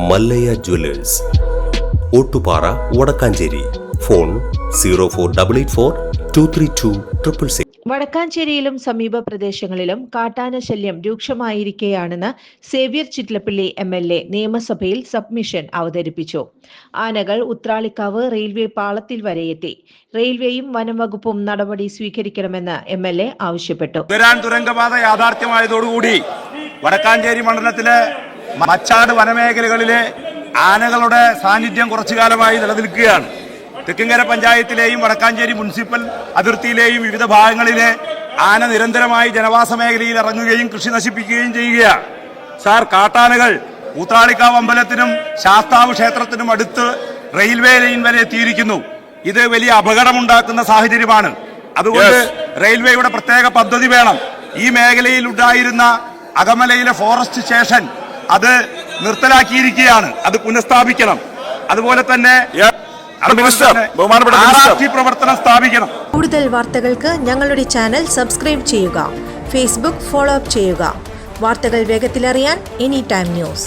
Mallayya Jewellers, Ottupara, Vadakkanchery. Phone 0488423266. വടക്കാഞ്ചേരിയിലും സമീപ പ്രദേശങ്ങളിലും കാട്ടാന ശല്യം രൂക്ഷമായിരിക്കെയാണെന്ന് സേവ്യർ ചിറ്റലപ്പള്ളി MLA നിയമസഭയിൽ സബ്മിഷൻ അവതരിപ്പിച്ചു. ആനകൾ ഉത്രാളിക്കാവ് റെയിൽവേ പാളത്തിൽ വരെ എത്തി. റെയിൽവേയും വനംവകുപ്പും നടപടി സ്വീകരിക്കണമെന്ന് MLA ആവശ്യപ്പെട്ടു. തുരങ്കപാത യാഥാർത്ഥ്യമായതോടുകൂടി വടക്കാഞ്ചേരി മണ്ഡലത്തിലെ മച്ചാട് വനമേഖലകളിലെ ആനകളുടെ സാന്നിധ്യം കുറച്ചു കാലമായി നിലനിൽക്കുകയാണ്. തെക്കിങ്കര പഞ്ചായത്തിലെയും വടക്കാഞ്ചേരി മുനിസിപ്പൽ അതിർത്തിയിലെയും വിവിധ ഭാഗങ്ങളിലെ ആന നിരന്തരമായി ജനവാസ മേഖലയിൽ ഇറങ്ങുകയും കൃഷി നശിപ്പിക്കുകയും ചെയ്യുകയാണ്. സാർ, കാട്ടാനകൾ ഊത്രാളിക്കാവ് അമ്പലത്തിനും ശാസ്താവ് ക്ഷേത്രത്തിനും അടുത്ത് റെയിൽവേ ലൈൻ വരെ എത്തിയിരിക്കുന്നു. ഇത് വലിയ അപകടമുണ്ടാക്കുന്ന സാഹചര്യമാണ്. അതുകൊണ്ട് റെയിൽവേയുടെ പ്രത്യേക പദ്ധതി വേണം. ഈ മേഖലയിൽ ഉണ്ടായിരുന്ന അകമലയിലെ ഫോറസ്റ്റ് സ്റ്റേഷൻ അത് നിർത്തലാക്കിയിരിക്കുകയാണ്. അത് പുനഃസ്ഥാപിക്കണം. അതുപോലെ തന്നെ പ്രവർത്തനം സ്ഥാപിക്കണം. കൂടുതൽ വാർത്തകൾക്ക് ഞങ്ങളുടെ ചാനൽ സബ്സ്ക്രൈബ് ചെയ്യുക. ഫേസ്ബുക്ക് ഫോളോ അപ്പ് ചെയ്യുക. വാർത്തകൾ വേഗത്തിലറിയാൻ എനി ടൈം ന്യൂസ്.